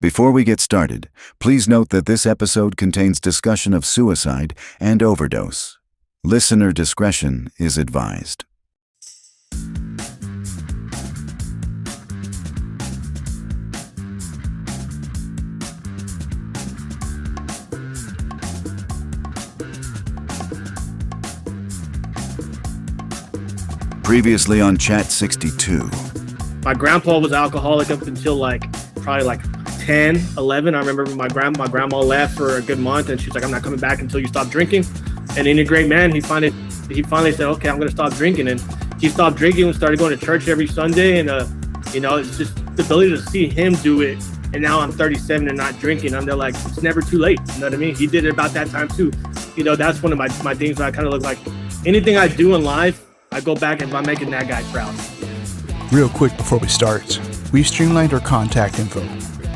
Before we get started, please note that this episode contains discussion of suicide and overdose. Listener discretion is advised. Previously on Chat 62. My grandpa was alcoholic up until probably 10, 11. I remember my grandma left for a good month, and she's like, "I'm not coming back until you stop drinking." And in a great man, he finally said, "Okay, I'm going to stop drinking." And he stopped drinking and started going to church every Sunday. And it's just the ability to see him do it. And now I'm 37 and not drinking. I'm there like, it's never too late. You know what I mean? He did it about that time too. That's one of my things that I kind of look like. Anything I do in life, I go back and I'm making that guy proud. Real quick before we start, we've streamlined our contact info.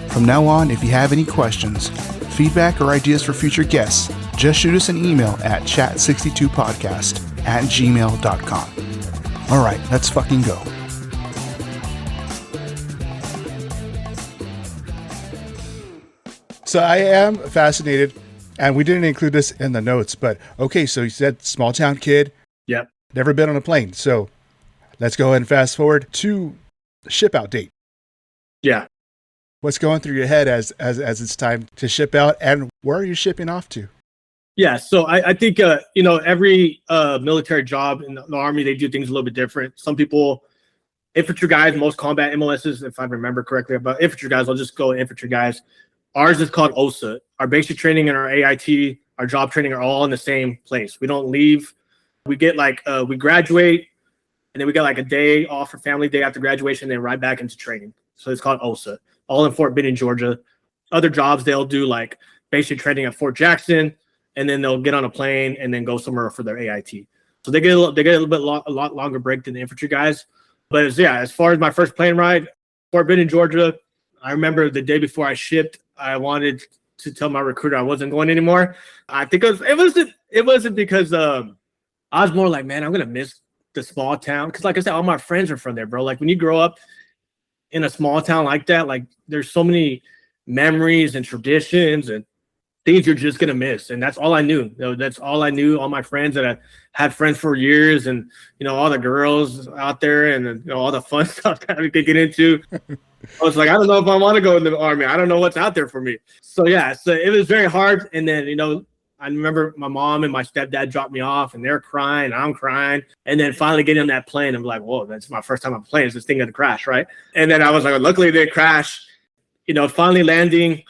From now on, if you have any questions, feedback, or ideas for future guests, just shoot us an email at chat62podcast@gmail.com. All right, let's fucking go. So I am fascinated, and we didn't include this in the notes, but okay, so you said small town kid. Yep. Never been on a plane. So let's go ahead and fast forward to the ship out date. Yeah. What's going through your head as it's time to ship out, and where are you shipping off to? Yeah, so I think, every military job in the Army, they do things a little bit different. Some people, infantry guys, most combat MOSs, if I remember correctly, about infantry guys, I'll just go infantry guys. Ours is called OSA. Our basic training and our AIT, our job training are all in the same place. We don't leave. We get we graduate, and then we got a day off for family day after graduation, and then right back into training. So it's called OSA. All in Fort Bragg, Georgia. Other jobs, they'll do basic training at Fort Jackson, and then they'll get on a plane and then go somewhere for their AIT. So they get a lot longer break than the infantry guys. But as far as my first plane ride, Fort Bragg, Georgia, I remember the day before I shipped, I wanted to tell my recruiter I wasn't going anymore. I think it wasn't because I was more like, man, I'm gonna miss the small town, because like I said, all my friends are from there, bro. When you grow up in a small town like that, there's so many memories and traditions and things you're just gonna miss, and that's all I knew. That's all I knew. All my friends that I had friends for years, and all the girls out there, and all the fun stuff that we could get into. I was like, I don't know if I want to go in the Army. I don't know what's out there for me. So it was very hard. And then I remember my mom and my stepdad dropped me off, and they're crying, I'm crying. And then finally getting on that plane, I'm like, whoa, that's my first time on a plane. Is this thing going to crash, right? And then I was like, luckily they crashed, finally landing.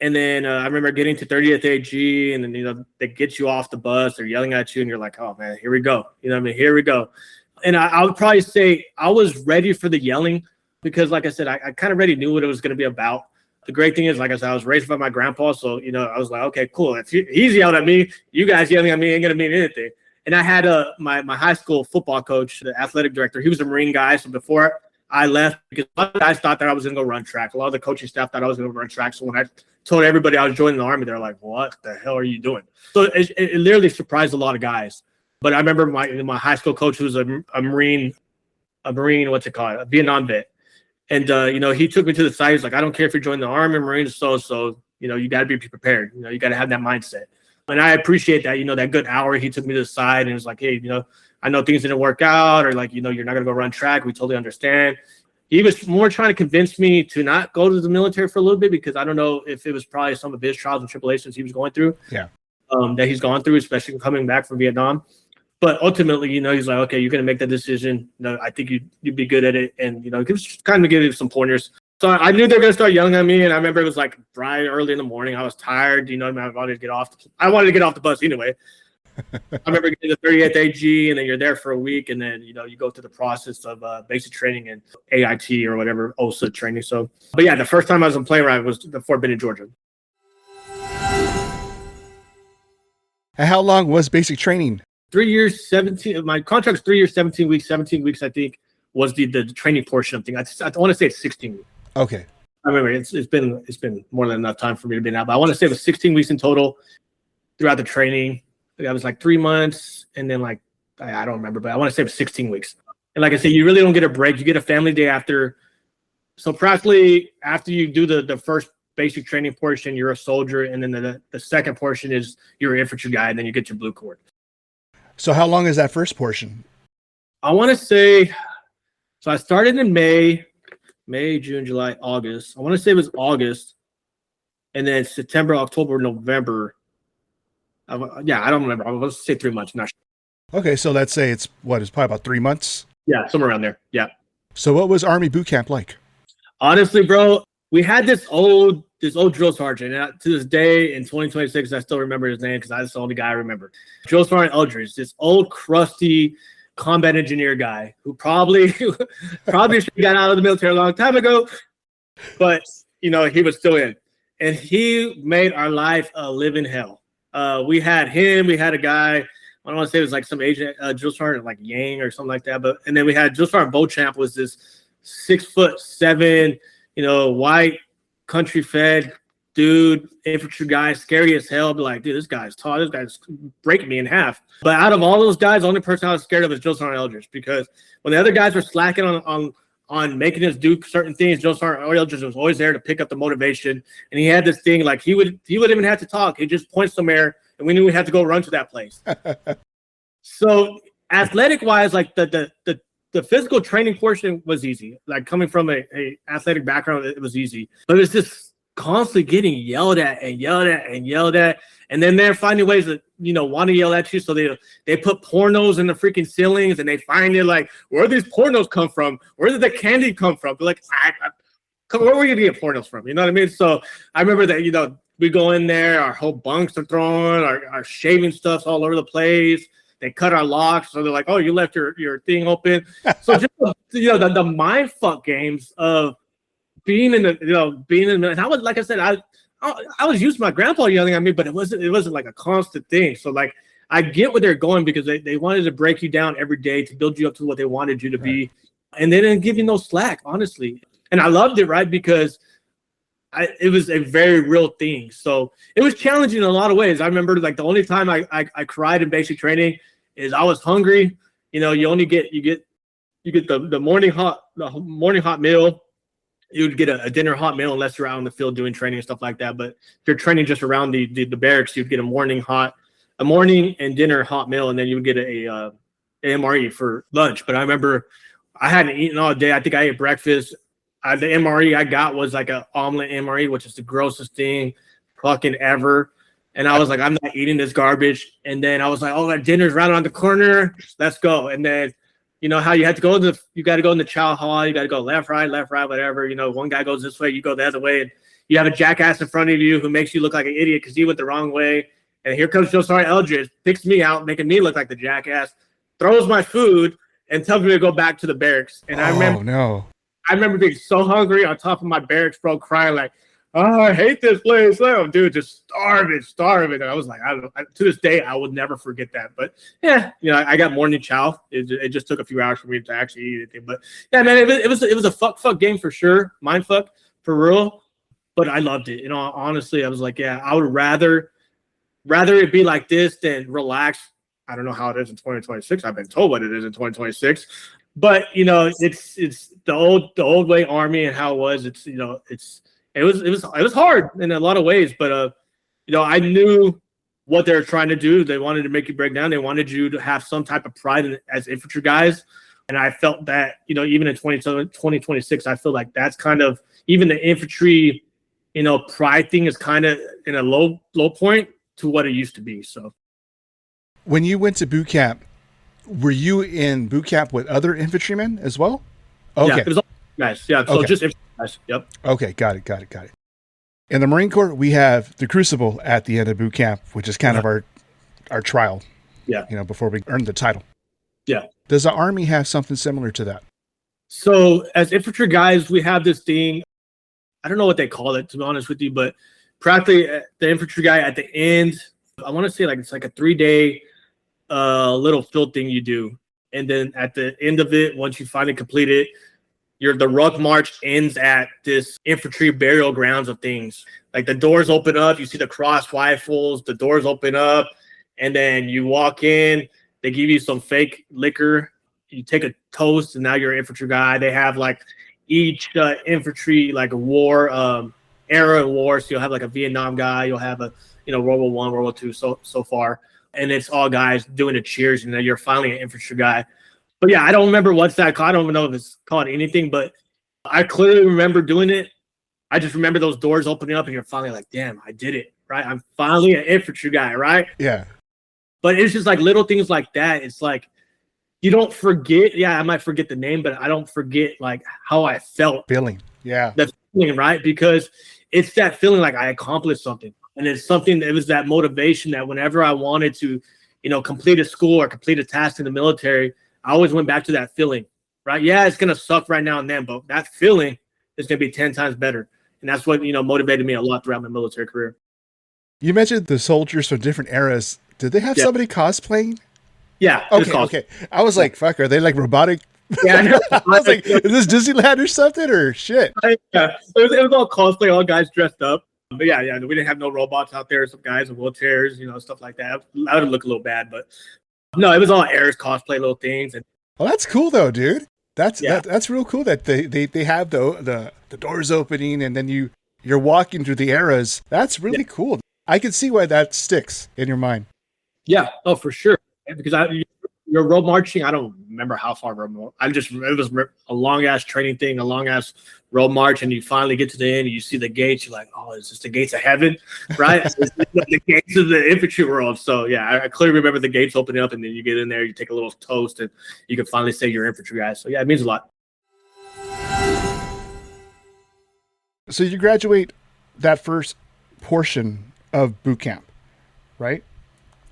And then I remember getting to 30th AG, and then, they get you off the bus. They're yelling at you, and you're like, oh, man, here we go. Here we go. And I would probably say I was ready for the yelling because, like I said, I kind of already knew what it was going to be about. The great thing is, like I said, I was raised by my grandpa. So, I was like, okay, cool. If he's yelling at me, you guys yelling at me ain't going to mean anything. And I had my high school football coach, the athletic director. He was a Marine guy. So before I left, because a lot of guys thought that I was going to go run track. A lot of the coaching staff thought I was going to run track. So when I told everybody I was joining the Army, they're like, what the hell are you doing? So it literally surprised a lot of guys. But I remember my high school coach, who was a Marine, what's it called? A Vietnam vet. And, he took me to the side. He's like, I don't care if you're joining the Army, Marines, so, you got to be prepared. You got to have that mindset. And I appreciate that, that good hour. He took me to the side and was like, hey, I know things didn't work out, or you're not going to go run track. We totally understand. He was more trying to convince me to not go to the military for a little bit, because I don't know if it was probably some of his trials and tribulations he was going through. Yeah. That he's gone through, especially coming back from Vietnam. But ultimately, he's like, okay, you're going to make that decision. I think you'd be good at it. And, he was kind of giving some pointers. So I knew they were going to start yelling at me. And I remember it was bright early in the morning. I was tired. I wanted to get off. I wanted to get off the bus anyway. I remember getting to 30th AG, and then you're there for a week. And then, you go through the process of basic training and AIT or whatever, OSA training. So, but the first time I was on plane ride was the Fort Bragg, Georgia. And how long was basic training? 3 years, 17. My contract's 3 years, 17 weeks. 17 weeks, I think, was the training portion of things. I want to say it's 16 weeks. Okay. I remember it's been more than enough time for me to be out, but I want to say it was 16 weeks in total throughout the training. That was 3 months, and then I don't remember, but I want to say it was 16 weeks. And like I said, you really don't get a break. You get a family day after. So practically after you do the first basic training portion, you're a soldier, and then the second portion is you're an infantry guy, and then you get your blue cord. So how long is that first portion? I want to say, so I started in May, June, July, August. I want to say it was August, and then September, October, November. I don't remember. I was say 3 months. Not sure. Okay, so let's say it's probably about 3 months. Yeah, somewhere around there. Yeah. So what was Army boot camp like? Honestly, bro, we had this old drill sergeant. And to this day, in 2026, I still remember his name because that's the only guy I remember. Drill Sergeant Eldridge, this old crusty combat engineer guy who probably should have got out of the military a long time ago, but he was still in, and he made our life a living hell. We had him. We had a guy. I don't want to say it was like some Asian drill sergeant like Yang or something like that, and then we had Drill Sergeant Beauchamp was this 6'7", white country fed dude, infantry guy, scary as hell. Be like, dude, this guy's tall. This guy's breaking me in half. But out of all those guys, the only person I was scared of is Drill Sergeant Eldridge, because when the other guys were slacking on making us do certain things, Drill Sergeant Eldridge was always there to pick up the motivation. And he had this thing like he wouldn't even have to talk. He'd just point somewhere, and we knew we had to go run to that place. So athletic wise, like the physical training portion was easy. Like coming from a athletic background, it was easy. But it's just constantly getting yelled at, and then they're finding ways that want to yell at you. So they put pornos in the freaking ceilings, and they find it like, where did these pornos come from? Where did the candy come from? They're like, where were you gonna get pornos from? You know what I mean? So I remember that we go in there, our whole bunks are thrown, our shaving stuff's all over the place. They cut our locks, so they're like, "Oh, you left your thing open." So just the mind fuck games of being in the. And I was, like I said, I was used to my grandpa yelling at me, but it wasn't like a constant thing. So like I get where they're going, because they wanted to break you down every day to build you up to what they wanted you to be, and they didn't give you no slack, honestly. And I loved it, right? Because it was a very real thing. So it was challenging in a lot of ways. I remember like the only time I cried in basic training is I was hungry. You get the morning hot meal. You would get a dinner hot meal unless you're out in the field doing training and stuff like that. But if you're training just around the barracks, you'd get a morning and dinner hot meal, and then you would get a MRE for lunch. But I remember I hadn't eaten all day. I think I ate breakfast. The MRE I got was like an omelet MRE, which is the grossest thing fucking ever. And I was like, I'm not eating this garbage. And then I was like, oh, that dinner's right around the corner. Let's go. And then, how you had to go you got to go in the chow hall. You got to go left, right, whatever. One guy goes this way, you go the other way. And you have a jackass in front of you who makes you look like an idiot because he went the wrong way. And here comes Drill Sergeant Eldridge, picks me out, making me look like the jackass, throws my food, and tells me to go back to the barracks. And I remember being so hungry on top of my barracks, bro, crying like, oh, I hate this place. Oh, dude, just starving. And I was like, to this day, I would never forget that. But yeah, I got morning chow. It just took a few hours for me to actually eat anything. But yeah, man, it was a fuck game for sure. Mind fuck for real. But I loved it. Honestly, I was like, yeah, I would rather it be like this than relax. I don't know how it is in 2026. I've been told what it is in 2026. But it's the old way Army and how it was. It was hard in a lot of ways, but I knew what they were trying to do. They wanted to make you break down. They wanted you to have some type of pride as infantry guys, and I felt that even in 2026, I feel like that's kind of even the infantry pride thing is kind of in a low point to what it used to be. So when you went to boot camp, were you in boot camp with other infantrymen as well? Okay. Yeah, it was all guys. Yeah, so okay. Just infantry guys. Yep. Okay, got it. In the Marine Corps, we have the Crucible at the end of boot camp, which is kind of our trial. Yeah. Before we earn the title. Yeah. Does the Army have something similar to that? So as infantry guys, we have this thing. I don't know what they call it, to be honest with you, but practically the infantry guy at the end, I want to say it's like a 3-day little field thing you do. And then at the end of it, once you finally complete it, the ruck march ends at this infantry burial grounds of things. Like the doors open up, you see the cross rifles, the doors open up, and then you walk in, they give you some fake liquor, you take a toast, and now you're an infantry guy. They have like each infantry like war era in war. So you'll have like a Vietnam guy, you'll have a, World War I, World War II so far. And it's all guys doing the cheers, and then you're finally an infantry guy. But yeah, I don't remember what's that called. I don't even know if it's called anything, but I clearly remember doing it. I just remember those doors opening up and you're finally like, damn, I did it, right? I'm finally an infantry guy, right? Yeah. But it's just like little things like that. It's like, you don't forget. Yeah, I might forget the name, but I don't forget like how I felt. Feeling. Yeah. The feeling, right? Because it's that feeling like I accomplished something. And it's something that was that motivation that whenever I wanted to, complete a school or complete a task in the military, I always went back to that feeling, right? Yeah, it's going to suck right now and then, but that feeling is going to be 10 times better. And that's what, motivated me a lot throughout my military career. You mentioned the soldiers from different eras. Did they have somebody cosplaying? Yeah. Okay. I was like, fuck, are they like robotic? Yeah. I was like, is this Disneyland or something or shit? Yeah. It was all cosplay, all guys dressed up. But yeah, we didn't have no robots out there. Some guys in wheelchairs, stuff like that. That would look a little bad, but no, it was all airs, cosplay, little things. And well, that's cool though, dude. That's real cool that they have the doors opening and then you're walking through the eras. That's really cool. I can see why that sticks in your mind. Yeah, oh for sure. Because you're road marching. I don't remember how far road march. It was a long ass training thing, a long ass road march, and you finally get to the end and you see the gates. You're like, oh, is this the gates of heaven? Right? It's the gates of the infantry world. So yeah, I clearly remember the gates opening up, and then you get in there, you take a little toast, and you can finally say you're infantry guy. So yeah, it means a lot. So you graduate that first portion of boot camp, right?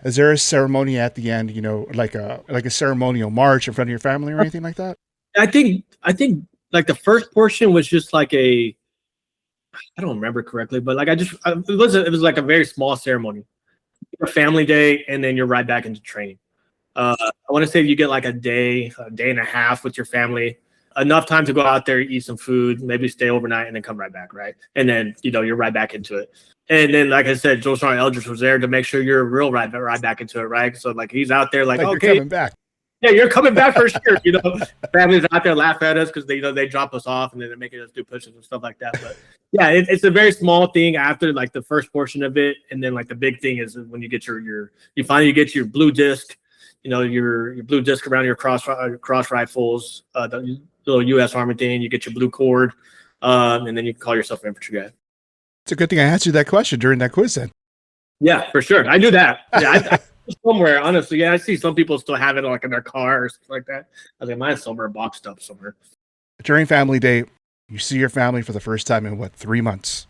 Is there a ceremony at the end, like a ceremonial march in front of your family or anything like that? I think like the first portion was just like I don't remember correctly, but like it was like a very small ceremony, a family day, and then you're right back into training. I want to say you get like a day and a half with your family, enough time to go out there, eat some food, maybe stay overnight, and then come right back, right? And then you're right back into it. And then, like I said, Joe Sergeant Eldridge was there to make sure you're real right back into it, right? So like he's out there like okay, you're coming back. Yeah, you're coming back for sure. Families out there laugh at us because they drop us off and then they're making us do push-ups and stuff like that. But yeah, it's a very small thing after like the first portion of it, and then like the big thing is when you get you finally get your blue disc, your blue disc around your cross rifles, the little U.S. Army thing. You get your blue cord, and then you can call yourself an infantry guy. It's a good thing I asked you that question during that quiz then. Yeah, for sure. I knew that. Yeah, somewhere, honestly. Yeah, I see some people still have it like in their car or something like that. I was like, mine's somewhere boxed up somewhere. During family day, you see your family for the first time in 3 months?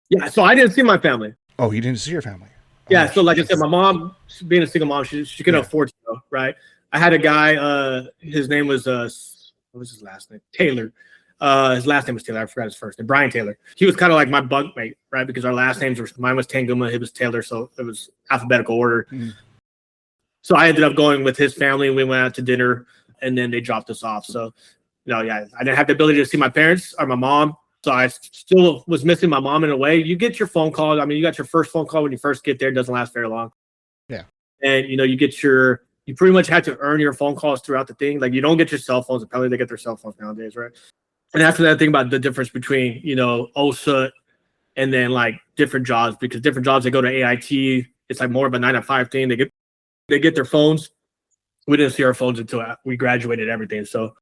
Yeah, so I didn't see my family. Oh, you didn't see your family? Yeah, so like I said, my mom, being a single mom, she couldn't afford to go, right? I had a guy, his name was, what was his last name? Taylor. His last name was Taylor. I forgot his first name. Brian Taylor. He was kind of like my bunkmate, right? Because our last names mine was Tanguma, his was Taylor, so it was alphabetical order. Mm. So I ended up going with his family. We went out to dinner, and then they dropped us off. So, I didn't have the ability to see my parents or my mom. So I still was missing my mom in a way. You get your phone call. I mean, you got your first phone call when you first get there. It doesn't last very long. Yeah. And, you get you pretty much had to earn your phone calls throughout the thing. Like, you don't get your cell phones. Apparently, they get their cell phones nowadays, right? And after that, think about the difference between, OSUT and then like different jobs, because different jobs, they go to AIT. It's like more of a 9-to-5 thing. They get their phones. We didn't see our phones until we graduated everything. So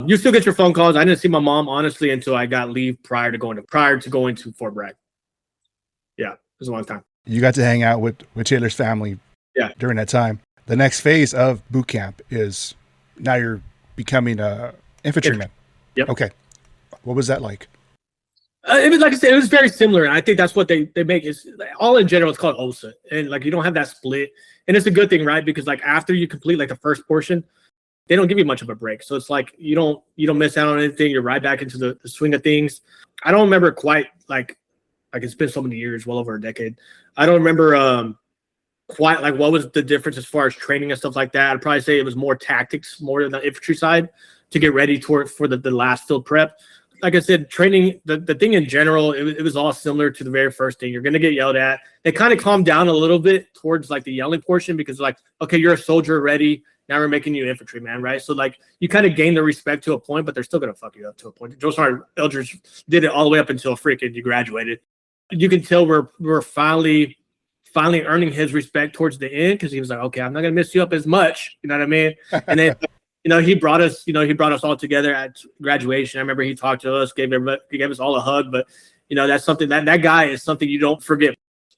you still get your phone calls. I didn't see my mom, honestly, until I got leave prior to going to Fort Bragg. Yeah, it was a long time. You got to hang out with Taylor's family during that time. The next phase of boot camp is now you're becoming a infantryman. Yep. Okay. What was that like? It was, like I said, it was very similar. And I think that's what they make is all in general, it's called OSA. And like, you don't have that split. And it's a good thing, right? Because like after you complete like the first portion, they don't give you much of a break. So it's like, you don't miss out on anything. You're right back into the swing of things. I don't remember quite like it's been so many years, well over a decade. I don't remember quite like what was the difference as far as training and stuff like that. I'd probably say it was more tactics, more than the infantry side, to get ready for the last field prep. Like I said, training, the thing in general, it was all similar to the very first thing. You're going to get yelled at. They kind of calmed down a little bit towards like the yelling portion because like, okay, you're a soldier already. Now we're making you infantryman, right? So like you kind of gain the respect to a point, but they're still gonna fuck you up to a point. Joe Sergeant Eldridge did it all the way up until freaking you graduated. You can tell we're finally earning his respect towards the end because he was like, okay, I'm not gonna miss you up as much. You know what I mean? And then he brought us all together at graduation. I remember he talked to us, he gave us all a hug, but that's something that guy is something you don't forget.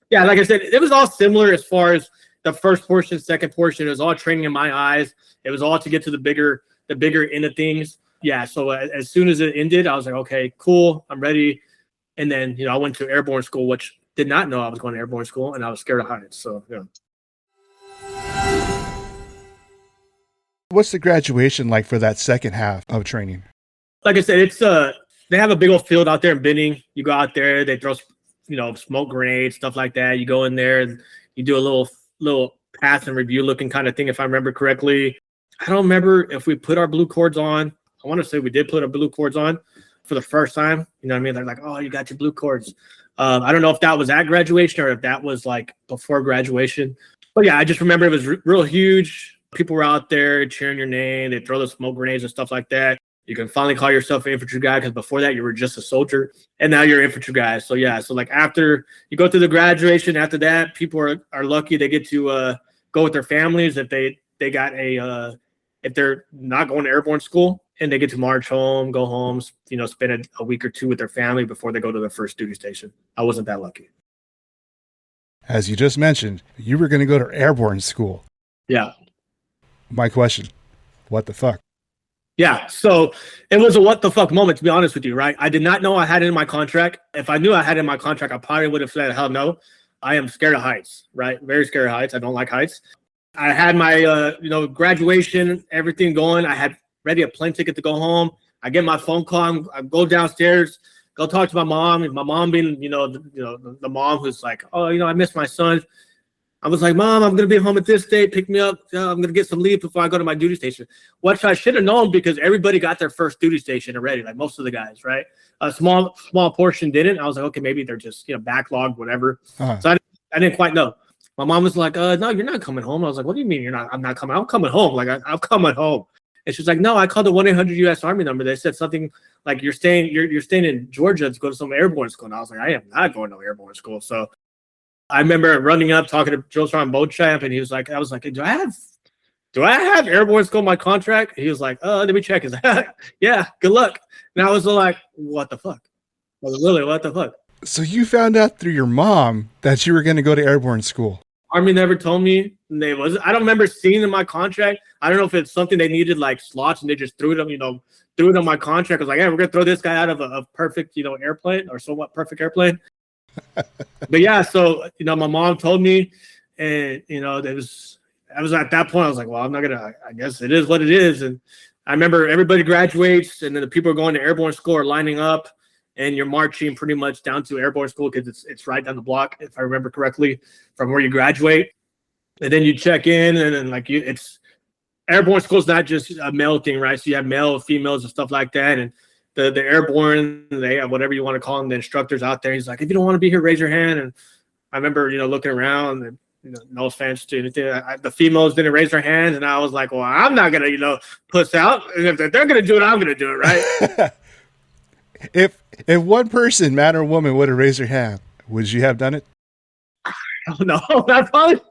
Yeah, like I said, it was all similar as far as the first portion, second portion. It was all training in my eyes. It was all to get to the bigger end of things. Yeah, so as soon as it ended, I was like, okay, cool, I'm ready. And then, I went to Airborne school, which did not know I was going to Airborne school, and I was scared of heights. So, yeah. What's the graduation like for that second half of training? Like I said, it's they have a big old field out there in Benning. You go out there, they throw smoke grenades, stuff like that. You go in there and you do a little pass and review looking kind of thing, if I remember correctly. I don't remember if we put our blue cords on. I want to say we did put our blue cords on for the first time. You know what I mean? They're like, oh, you got your blue cords. I don't know if that was at graduation or if that was like before graduation. But yeah, I just remember it was real huge. People were out there cheering your name. They throw the smoke grenades and stuff like that. You can finally call yourself an infantry guy because before that you were just a soldier, and now you're an infantry guy. So yeah, so like after you go through the graduation, after that, people are lucky they get to go with their families if they got if they're not going to Airborne school, and they get to march home, go home, spend a week or two with their family before they go to their first duty station. I wasn't that lucky. As you just mentioned, you were going to go to Airborne school. Yeah. My question, what the fuck? Yeah, so it was a what the fuck moment, to be honest with you, right? I did not know I had it in my contract. If I knew I had it in my contract, I probably would have said, hell no. I am scared of heights, right? Very scared of heights. I don't like heights. I had my, graduation, everything going. I had ready a plane ticket to go home. I get my phone call. I go downstairs, go talk to my mom. And my mom being, the mom who's like, oh, I miss my son. I was like, Mom, I'm going to be home at this date. Pick me up. I'm going to get some leave before I go to my duty station. Which I should have known because everybody got their first duty station already, like most of the guys, right? A small portion didn't. I was like, okay, maybe they're just, backlogged, whatever. Uh-huh. So I didn't quite know. My mom was like, no, you're not coming home. I was like, what do you mean you're not? I'm not coming. I'm coming home. Like, I'm coming home. And she's like, no, I called the 1-800 U.S. Army number. They said something like you're staying in Georgia to go to some airborne school. And I was like, I am not going to airborne school. So I remember running up, talking to Joe Sergeant Beauchamp, and he was like, I was like, do I have airborne school in my contract? He was like, let me check. He's like, yeah, good luck. And I was like, what the fuck? I was really, what the fuck? So you found out through your mom that you were going to go to airborne school. Army never told me. I don't remember seeing in my contract. I don't know if it's something they needed like slots and they just threw it on my contract. I was like, hey, we're going to throw this guy out of a perfect, airplane or somewhat perfect airplane. But yeah, so my mom told me, and I was at that point I was like, well, I'm not gonna, I guess it is what it is. And I remember everybody graduates and then the people are going to airborne school are lining up and you're marching pretty much down to airborne school because it's right down the block, if I remember correctly, from where you graduate. And then you check in and then it's airborne school is not just a male thing, right? So you have male, females and stuff like that. And the airborne, they have whatever you want to call them, the instructors out there. He's like, if you don't want to be here, raise your hand. And I remember, looking around and, no offense to anything. The females didn't raise their hands. And I was like, well, I'm not going to, puss out. And if they're going to do it, I'm going to do it, right? If one person, man or woman, would have raised their hand, would you have done it? No, I probably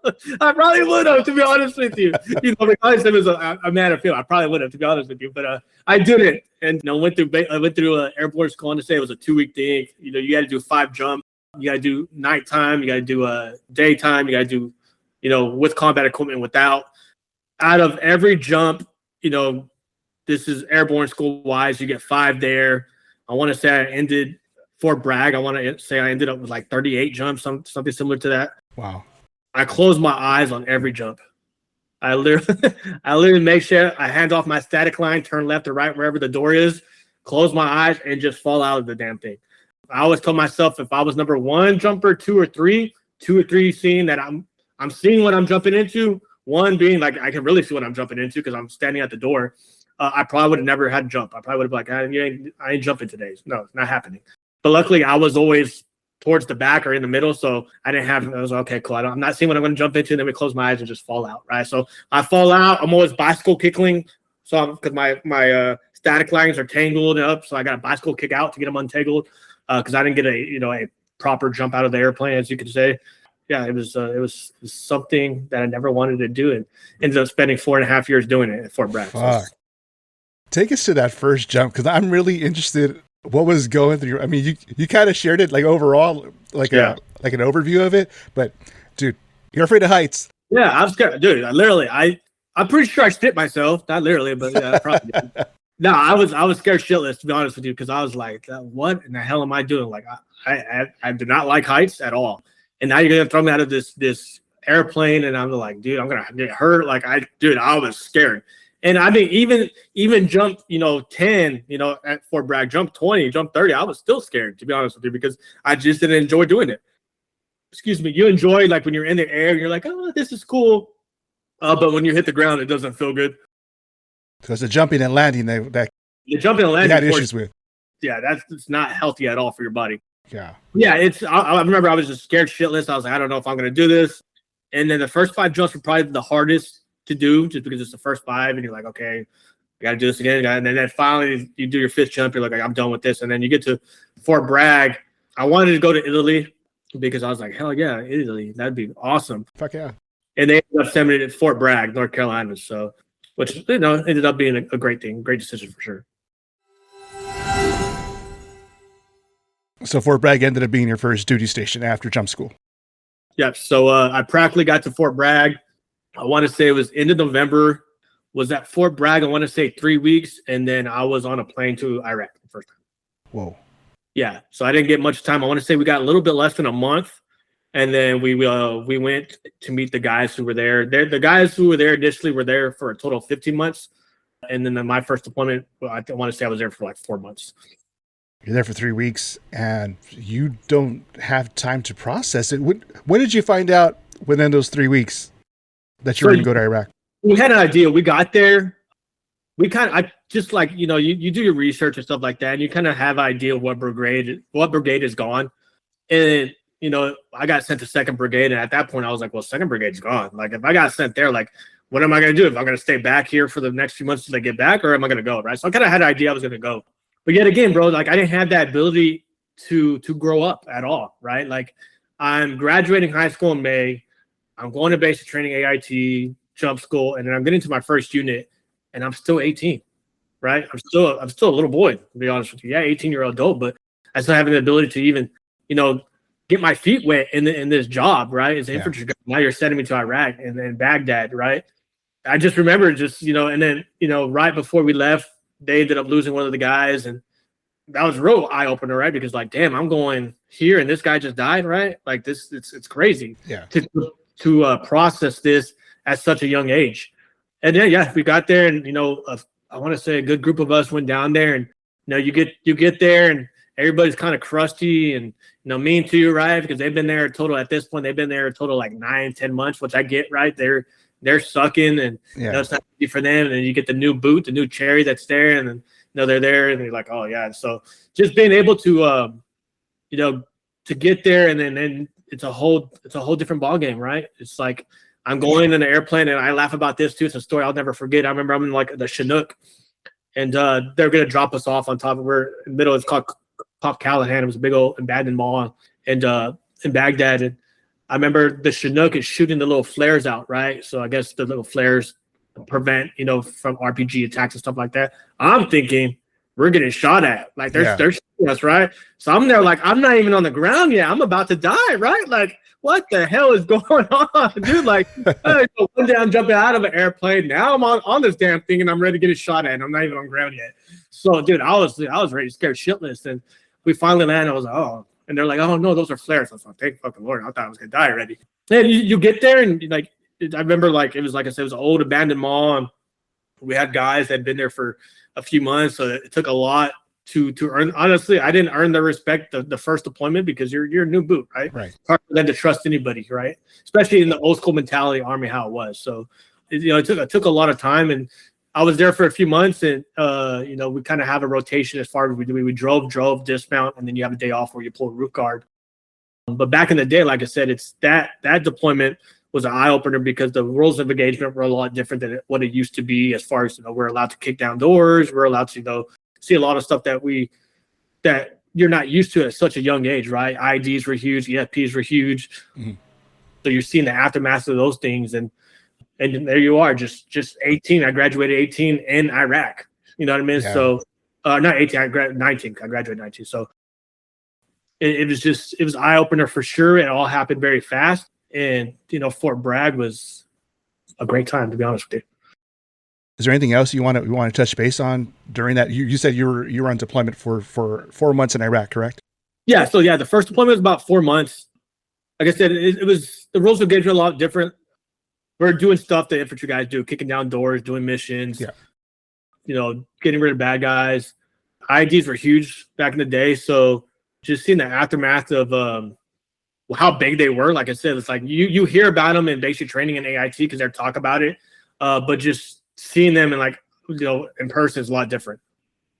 would have, to be honest with you. Because it was a man of feel, I probably would have, to be honest with you. But I didn't, and I went through airborne school. To say it was a 2-week thing. You got to do 5 jumps. You got to do nighttime. You got to do daytime. You got to do, with combat equipment, without. Out of every jump, this is airborne school wise. You get 5 there. I want to say I ended Fort Bragg. I want to say I ended up with like 38 jumps, something similar to that. Wow. I closed my eyes on every jump. I literally make sure I hand off my static line, turn left or right, wherever the door is, close my eyes, and just fall out of the damn thing. I always told myself if I was number 1 jumper, 2 or 3 seeing that I'm seeing what I'm jumping into. 1 being like I can really see what I'm jumping into because I'm standing at the door. I probably would have never had to jump. I probably would have been like, I ain't jumping today. No, it's not happening. But luckily, I was always towards the back or in the middle. So I didn't have, I was like, okay, cool. I'm not seeing what I'm going to jump into. And then we close my eyes and just fall out. Right. So I fall out. I'm always bicycle kickling. So because my static lines are tangled up. So I got a bicycle kick out to get them untangled. Cause I didn't get a proper jump out of the airplane, as you could say. Yeah, it was something that I never wanted to do, and ended up spending 4.5 years doing it at Fort Bragg. Fuck. Take us to that first jump, because I'm really interested what was going through. I mean, you kind of shared it like overall, like an overview of it, but dude, you're afraid of heights. Yeah, I'm scared, dude. I'm pretty sure I spit myself, not literally, but yeah, I probably did. No, I was scared shitless, to be honest with you, because I was like, what in the hell am I doing? Like, I do not like heights at all. And now you're gonna throw me out of this airplane, and I'm like, dude, I'm gonna get hurt. Like, I was scared. And I mean, even jump, 10, at Fort Bragg, jump 20, jump 30, I was still scared, to be honest with you, because I just didn't enjoy doing it. Excuse me. You enjoy, like, when you're in the air, you're like, oh, this is cool. But when you hit the ground, it doesn't feel good. Because the jumping and landing, the jumping and landing had issues with. Yeah, it's not healthy at all for your body. Yeah. Yeah, I remember I was just scared shitless. I was like, I don't know if I'm going to do this. And then the first 5 jumps were probably the hardest to do, just because it's the first 5, and you're like, okay, I got to do this again. And then finally you do your 5th jump. You're like, I'm done with this. And then you get to Fort Bragg. I wanted to go to Italy because I was like, hell yeah, Italy. That'd be awesome. Fuck yeah. And they ended up sending me to Fort Bragg, North Carolina. So, which, ended up being a great thing, great decision for sure. So Fort Bragg ended up being your first duty station after jump school. Yeah. So I practically got to Fort Bragg. I want to say it was end of November. Was at Fort Bragg, I want to say 3 weeks. And then I was on a plane to Iraq the first time. Whoa. Yeah. So I didn't get much time. I want to say we got a little bit less than a month. And then we went to meet the guys who were there. The guys who were there initially were there for a total of 15 months. And then my first deployment, I want to say I was there for like 4 months. You're there for 3 weeks, and you don't have time to process it. When did you find out within those 3 weeks that you were going to go to Iraq? We had an idea. We got there. I just like, you do your research and stuff like that, and you kind of have an idea of what brigade is gone. And, I got sent to 2nd Brigade, and at that point I was like, well, 2nd Brigade's gone. Like, if I got sent there, like, what am I going to do? If I'm going to stay back here for the next few months till I get back, or am I going to go, right? So I kind of had an idea I was going to go. But yet again, bro, like, I didn't have that ability to grow up at all, right? Like, I'm graduating high school in May. I'm going to basic training, AIT, jump school, and then I'm getting to my first unit, and I'm still 18, right? I'm still a little boy, to be honest with you. Yeah, 18-year-old adult, but I still have the ability to even, get my feet wet in this job, right? As an infantry guy. Now you're sending me to Iraq and then Baghdad, right? I just remember and then, right before we left, they ended up losing one of the guys, and that was a real eye opener, right? Because, like, damn, I'm going here and this guy just died, right? Like, this, it's crazy to process this at such a young age. And then, we got there, and I want to say a good group of us went down there, and you get there, and everybody's kind of crusty and mean to you, right? Because they've been there at this point like 9-10 months, which I get, right? They're sucking, and it's not easy for them. And then you get the new boot, the new cherry that's there, and then they're there, and they're like, oh yeah. So just being able to to get there, and then it's a whole different ball game, right? It's like I'm going in an airplane, and I laugh about this too. It's a story I'll never forget. I remember I'm in like the Chinook, and they're gonna drop us off on top of where in the middle. It's called Pop Callahan. It was a big old abandoned mall, and in Baghdad. And I remember the Chinook is shooting the little flares out, right? So I guess the little flares prevent, from RPG attacks and stuff like that. I'm thinking we're getting shot at. Like, they're shooting us, right? So I'm there like, I'm not even on the ground yet. I'm about to die, right? Like, what the hell is going on, dude? Like, one day I'm jumping out of an airplane. Now I'm on this damn thing, and I'm ready to get a shot at, and I'm not even on ground yet. So, dude, I was ready to scare shitless. And we finally landed. I was like, oh. And they're like, oh, no, those are flares. I was like, thank fucking Lord. I thought I was going to die already. And you get there, and, like, I remember, like, it was, like I said, it was an old abandoned mall. And we had guys that had been there for a few months. So it took a lot to earn. Honestly, I didn't earn the respect the first deployment, because you're a new boot, right? Right. It's hard for them to trust anybody, right? Especially in the old school mentality Army, how it was. So, it took a lot of time. And I was there for a few months, and we kind of have a rotation as far as we do. We drove, dismount, and then you have a day off where you pull a roof guard. But back in the day, like I said, it's that deployment was an eye opener because the rules of engagement were a lot different than what it used to be. As far as we're allowed to kick down doors, we're allowed to see a lot of stuff that you're not used to at such a young age, right? IDs were huge, EFPs were huge. Mm-hmm. So you're seeing the aftermath of those things, and there you are, just 18. I graduated 18 in Iraq. You know what I mean? Yeah. So not 18, I graduated 19. I graduated 19. So it was eye opener for sure. It all happened very fast, and Fort Bragg was a great time, to be honest with you. Is there anything else you want to touch base on during that? You said you were on deployment for 4 months in Iraq, correct? Yeah. So the first deployment was about 4 months. Like I said, it was the rules of engagement a lot different. We're doing stuff that infantry guys do, kicking down doors, doing missions. Yeah. Getting rid of bad guys. IDs were huge back in the day, so just seeing the aftermath of how big they were. Like I said, it's like you hear about them in basic training and AIT because they talk about it, but just seeing them in person is a lot different.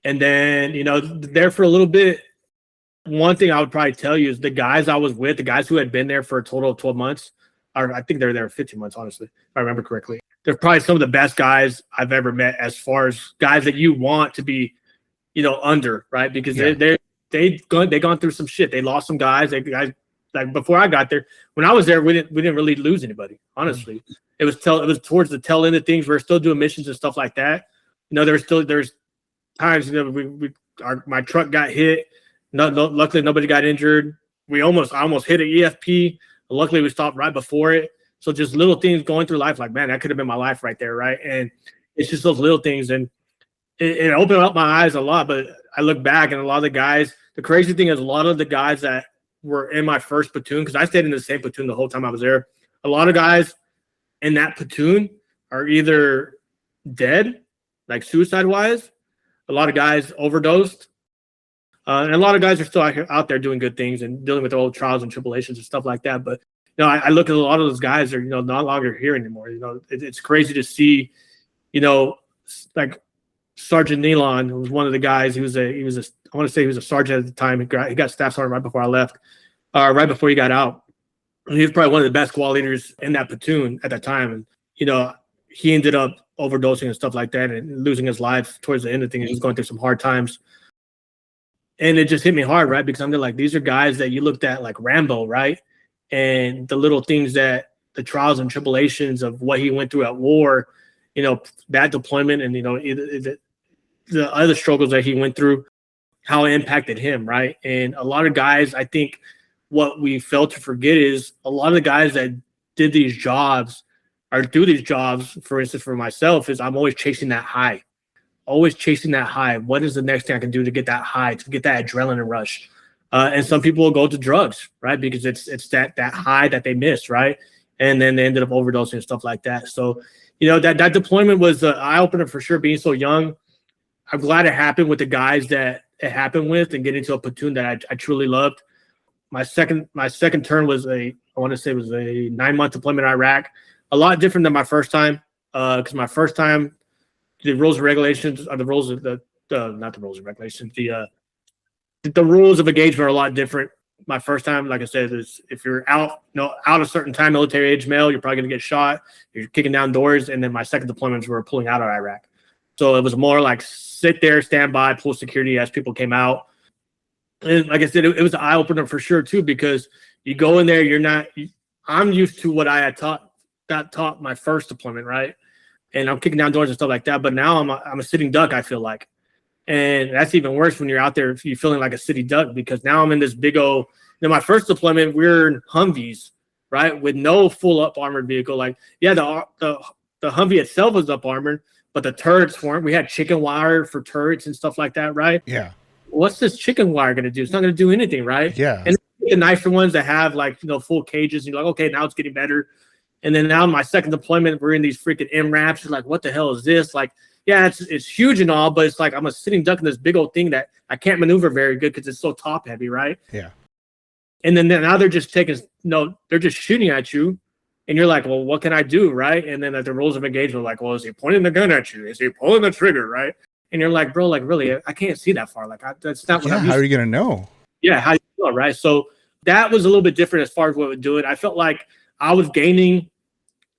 And then there for a little bit. One thing I would probably tell you is the guys I was with, the guys who had been there for a total of 12 months, or I think they're there 15 months, honestly, if I remember correctly. They're probably some of the best guys I've ever met as far as guys that you want to be, under, right? Because they've gone through some shit. They lost some guys. Like before I got there, when I was there, we didn't really lose anybody, honestly. It was towards the tail end of things. We were still doing missions and stuff like that. There's times my truck got hit. Luckily nobody got injured. I almost hit an EFP. Luckily we stopped right before it. So just little things going through life, like, man, that could have been my life right there, right? And it's just those little things, and it opened up my eyes a lot. But I look back, and a lot of the guys, the crazy thing is a lot of the guys that were in my first platoon, because I stayed in the same platoon the whole time I was there, a lot of guys in that platoon are either dead, like suicide-wise. A lot of guys overdosed. And a lot of guys are still out there doing good things and dealing with old trials and tribulations and stuff like that. But I look at a lot of those guys are no longer here anymore. It's crazy to see. Like Sergeant Nealon, who was one of the guys. He was a I want to say he was a sergeant at the time. He got staff sergeant right before I left, right before he got out. And he was probably one of the best squad leaders in that platoon at that time. And he ended up overdosing and stuff like that and losing his life towards the end of things. He was going through some hard times. And it just hit me hard, right? Because I'm like, these are guys that you looked at like Rambo, right? And the little things that the trials and tribulations of what he went through at war, that deployment and, the other struggles that he went through, how it impacted him, right? And a lot of guys, I think what we fail to forget is a lot of the guys that did these jobs or do these jobs, for instance, for myself, is I'm always chasing that high. Always chasing that high. What is the next thing I can do to get that high, to get that adrenaline rush? And some people will go to drugs, right? Because it's that high that they miss, right? And then they ended up overdosing and stuff like that. So, that deployment was an eye-opener for sure, being so young. I'm glad it happened with the guys that it happened with and getting to a platoon that I truly loved. My second turn was I want to say it was a 9-month deployment in Iraq. A lot different than my first time, because my first time, the rules and regulations are the rules of not the rules and regulations. The rules of engagement are a lot different. My first time, like I said, is if you're out a certain time, military age male, you're probably going to get shot. You're kicking down doors. And then my second deployments were pulling out of Iraq. So it was more like sit there, stand by, pull security as people came out. And like I said, it was an eye opener for sure too, because you go in there, I'm used to what I had got taught my first deployment, right? And I'm kicking down doors and stuff like that. But now I'm a sitting duck, I feel like. And that's even worse when you're out there, if you're feeling like a city duck, because now I'm in this big old, my first deployment, we're in Humvees, right? With no full up armored vehicle. Like, yeah, the Humvee itself was up armored, but the turrets weren't. We had chicken wire for turrets and stuff like that, right? Yeah. What's this chicken wire going to do? It's not going to do anything, right? Yeah. And the nicer ones that have full cages, and you're like, okay, now it's getting better. And then now my second deployment, we're in these freaking MRAPs. You're like, what the hell is this? Like, yeah, it's huge and all, but it's like I'm a sitting duck in this big old thing that I can't maneuver very good because it's so top heavy, right? Yeah. And then now they're just they're just shooting at you, and you're like, well, what can I do, right? And then at the rules of engagement, like, well, is he pointing the gun at you? Is he pulling the trigger, right? And you're like, bro, like, really, I can't see that far. Like, that's not what I'm. How are you gonna know? Yeah, how you know, right? So that was a little bit different as far as what we're doing. I felt like I was gaining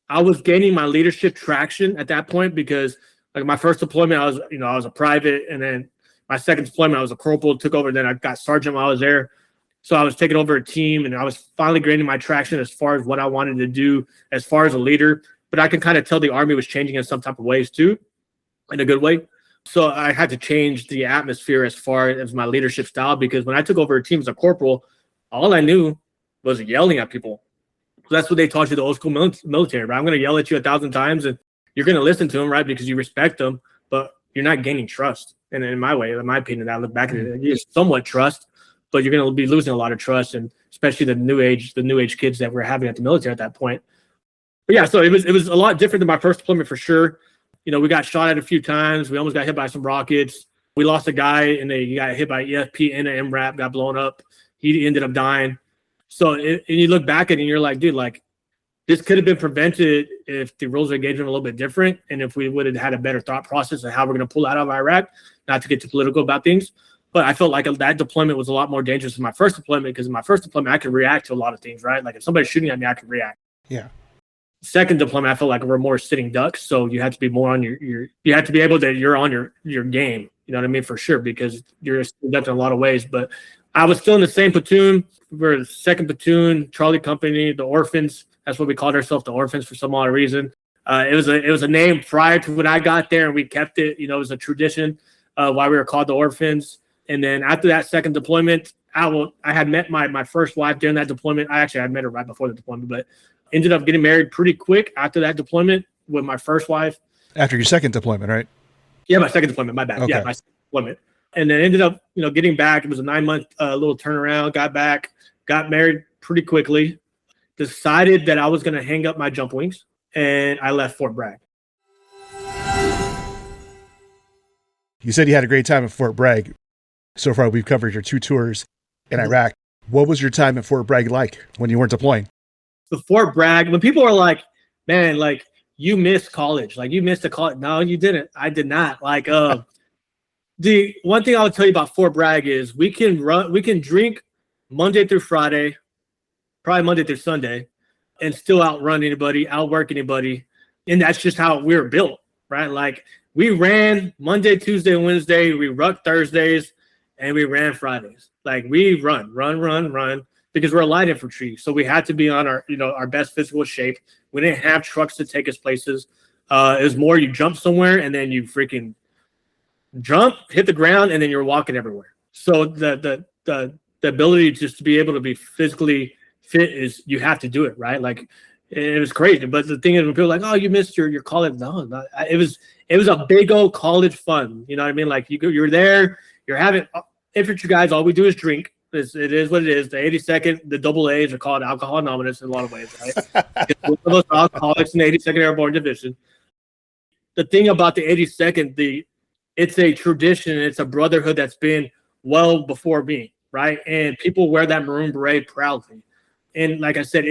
my leadership traction at that point, because like my first deployment, I was a private, and then my second deployment, I was a corporal, took over. Then I got sergeant while I was there. So I was taking over a team, and I was finally gaining my traction as far as what I wanted to do as far as a leader. But I could kind of tell the Army was changing in some type of ways too, in a good way. So I had to change the atmosphere as far as my leadership style, because when I took over a team as a corporal, all I knew was yelling at people. So that's what they taught you, the old school military, right? I'm going to yell at you 1,000 times, and you're going to listen to them, right? Because you respect them, but you're not gaining trust. And in my opinion, I look back at it, you somewhat trust, but you're going to be losing a lot of trust, and especially the new age kids that we're having at the military at that point. But yeah, so it was a lot different than my first deployment for sure. We got shot at a few times. We almost got hit by some rockets. We lost a guy, and he got hit by EFP and an MRAP, got blown up. He ended up dying. So and you look back at it and you're like, dude, like this could have been prevented if the rules of engagement were a little bit different, and if we would have had a better thought process of how we're going to pull out of Iraq. Not to get too political about things, but I felt like that deployment was a lot more dangerous than my first deployment, because in my first deployment I could react to a lot of things, right? Like if somebody's shooting at me, I could react. Yeah. Second deployment, I felt like we're more sitting ducks, so you have to be more on you have to be able to, you're on your game, you know what I mean, for sure, because you're ducked in a lot of ways. But I was still in the same platoon. We're the second platoon, Charlie Company, the Orphans. That's what we called ourselves, the Orphans, for some odd reason. It was a name prior to when I got there, and we kept it. It was a tradition why we were called the Orphans. And then after that second deployment, I had met my first wife during that deployment. I had met her right before the deployment, but ended up getting married pretty quick after that deployment with my first wife. After your second deployment, right? Yeah, my second deployment. My bad. Okay. Yeah, my second deployment. And then ended up, getting back. It was a 9-month little turnaround. Got back, got married pretty quickly. Decided that I was going to hang up my jump wings, and I left Fort Bragg. You said you had a great time at Fort Bragg. So far, we've covered your 2 tours in Iraq. What was your time at Fort Bragg like when you weren't deploying? The Fort Bragg, when people are like, man, like you missed college, like you missed a college. No, you didn't. I did not. Like, the one thing I would tell you about Fort Bragg is we can drink Monday through Friday, probably Monday through Sunday, and still outrun anybody, outwork anybody. And that's just how we were built, right? Like we ran Monday, Tuesday, Wednesday, we rucked Thursdays, and we ran Fridays. Like we run, because we're a light infantry. So we had to be on our best physical shape. We didn't have trucks to take us places. It was more you jump somewhere and then you freaking jump, hit the ground, and then you're walking everywhere. So the ability just to be able to be physically fit is, you have to do it, right? Like it was crazy. But the thing is, when people are like, oh, you missed your college. No, it was a big old college fun. You know what I mean? Like you're there, you're having infantry guys, all we do is drink. It is what it is. The 82nd, the double A's are called Alcohol Anonymous in a lot of ways, right? We're those alcoholics in the 82nd Airborne Division. The thing about the 82nd, it's a tradition, it's a brotherhood that's been well before me, right? And people wear that maroon beret proudly. And like I said,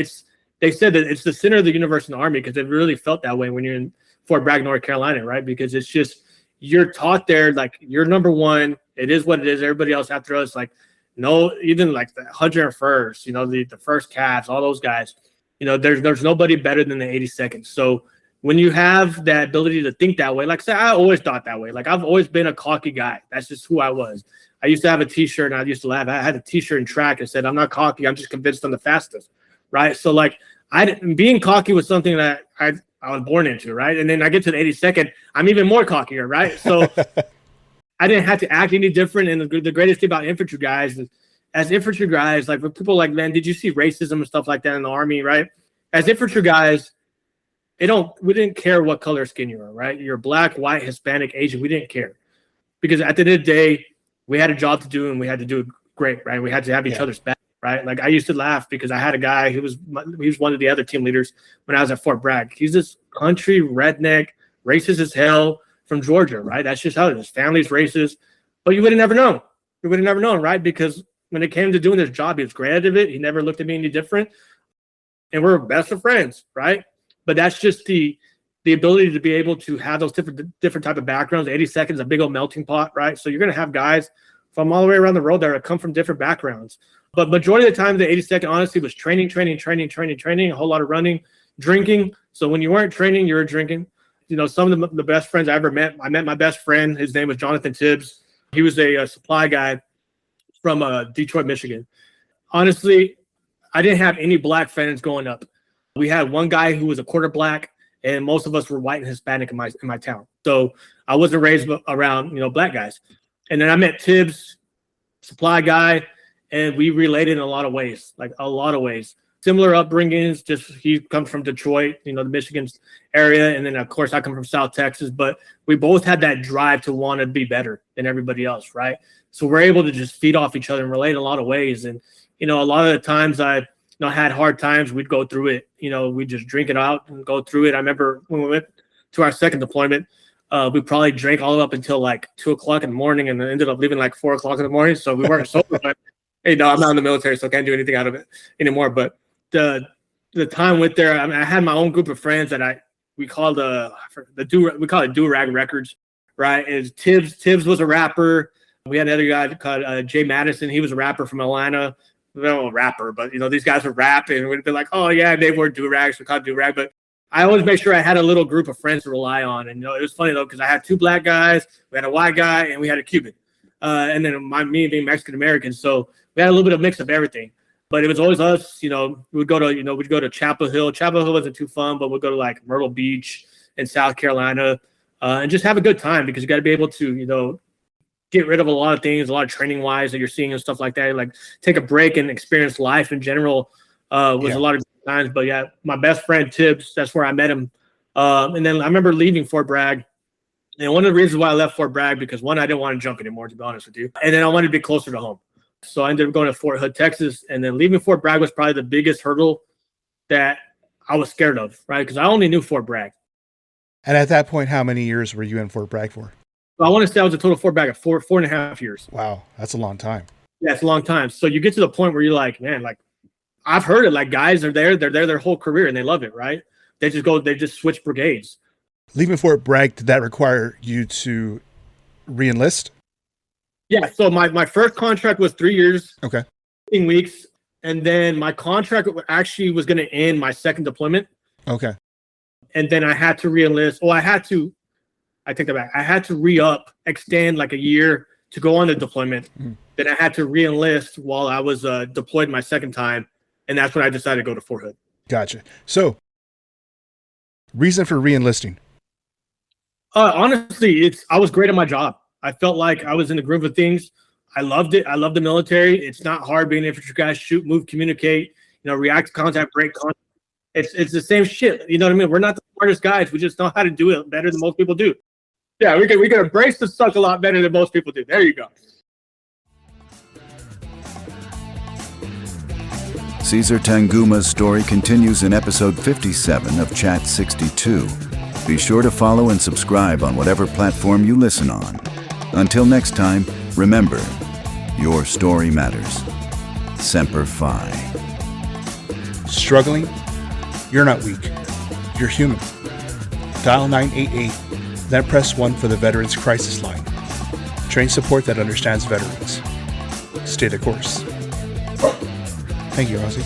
they said that it's the center of the universe in the Army, because it really felt that way when you're in Fort Bragg, North Carolina, right? Because it's just, you're taught there, like you're number one. It is what it is. Everybody else after us, like, no, even like the 101st, the first Cavs, all those guys, there's nobody better than the 82nd. So when you have that ability to think that way, like I said, I always thought that way. Like I've always been a cocky guy. That's just who I was. I used to have a t-shirt, and I used to laugh. I had a t-shirt in track that said, I'm not cocky, I'm just convinced I'm the fastest. Right. So like being cocky was something that I was born into. Right. And then I get to the 82nd, I'm even more cockier. Right. So I didn't have to act any different. And the greatest thing about infantry guys is, as infantry guys, like when people are like, man, did you see racism and stuff like that in the Army? Right. As infantry guys, we didn't care what color skin you were, right? You're black, white, Hispanic, Asian. We didn't care, because at the end of the day, we had a job to do, and we had to do it great, right? We had to have each other's back, right? Like I used to laugh because I had a guy who was one of the other team leaders when I was at Fort Bragg. He's this country redneck, racist as hell from Georgia, right? That's just how it is. Family's racist, but you would have never known. You would have never known, right? Because when it came to doing his job, he was great at it. He never looked at me any different, and we're best of friends, right? But that's just the ability to be able to have those different type of backgrounds. 82nd is a big old melting pot, right? So you're going to have guys from all the way around the world that come from different backgrounds. But majority of the time, the 82nd honestly was training, a whole lot of running, drinking. So when you weren't training, you were drinking. You know, some of the best friends I ever met. I met my best friend. His name was Jonathan Tibbs. He was a supply guy from Detroit, Michigan. Honestly, I didn't have any black friends growing up. We had one guy who was a quarter black, and most of us were white and Hispanic in my town. So I wasn't raised around, black guys. And then I met Tibbs, supply guy, and we related in a lot of ways, Similar upbringings, just he comes from Detroit, the Michigan area. And then, of course, I come from South Texas. But we both had that drive to want to be better than everybody else, right? So we're able to just feed off each other and relate in a lot of ways. And, a lot of the times I had hard times, we'd go through it. We'd just drink it out and go through it. I remember when we went to our second deployment, we probably drank all up until like 2 o'clock in the morning and then ended up leaving like 4 o'clock in the morning. So we weren't sober, but I'm not in the military, so I can't do anything out of it anymore. But the time went there. I mean, I had my own group of friends that we call it do-rag records, right? And Tibbs was a rapper. We had another guy called Jay Madison. He was a rapper from Atlanta. No rapper, but these guys would rap and we'd be like, oh yeah, they wore do-rags, we called do-rag. But I always make sure I had a little group of friends to rely on. And it was funny though, because I had 2 black guys, we had a white guy, and we had a Cuban. And then me being Mexican American. So we had a little bit of mix of everything. But it was always us, we'd go to Chapel Hill. Chapel Hill wasn't too fun, but we'd go to like Myrtle Beach in South Carolina and just have a good time, because you got to be able to, get rid of a lot of things, a lot of training wise that you're seeing and stuff like that. Like take a break and experience life in general was a lot of times. But yeah, my best friend Tibbs, that's where I met him. And then I remember leaving Fort Bragg. And one of the reasons why I left Fort Bragg, because one, I didn't want to jump anymore, to be honest with you. And then I wanted to be closer to home. So I ended up going to Fort Hood, Texas. And then leaving Fort Bragg was probably the biggest hurdle that I was scared of, right? Because I only knew Fort Bragg. And at that point, how many years were you in Fort Bragg for? I want to say I was a total Fort Bragg of 4.5 years. Wow, that's a long time. Yeah, it's a long time. So you get to the point where you're like, man, like I've heard it. Like guys are there, they're there their whole career and they love it, right? They just switch brigades. Leaving Fort Bragg, did that require you to re-enlist? Yeah. So my first contract was 3 years. Okay. 15 weeks, and then my contract actually was going to end my second deployment. Okay. And then I had to re-enlist. Well, I take that back. I had to re-up, extend like a year to go on the deployment. Then I had to re-enlist while I was deployed my second time. And that's when I decided to go to Fort Hood. Gotcha. So, reason for re-enlisting? Honestly, I was great at my job. I felt like I was in the groove of things. I loved it. I love the military. It's not hard being an infantry guy. Shoot, move, communicate, react to contact, break contact. It's the same shit. You know what I mean? We're not the smartest guys. We just know how to do it better than most people do. Yeah, we can embrace the suck a lot better than most people do. There you go. Caesar Tanguma's story continues in episode 57 of Chat 62. Be sure to follow and subscribe on whatever platform you listen on. Until next time, remember, your story matters. Semper Fi. Struggling? You're not weak. You're human. Dial 988, then press 1 for the Veterans Crisis Line. Train support that understands veterans. Stay the course. Thank you, Ozzy.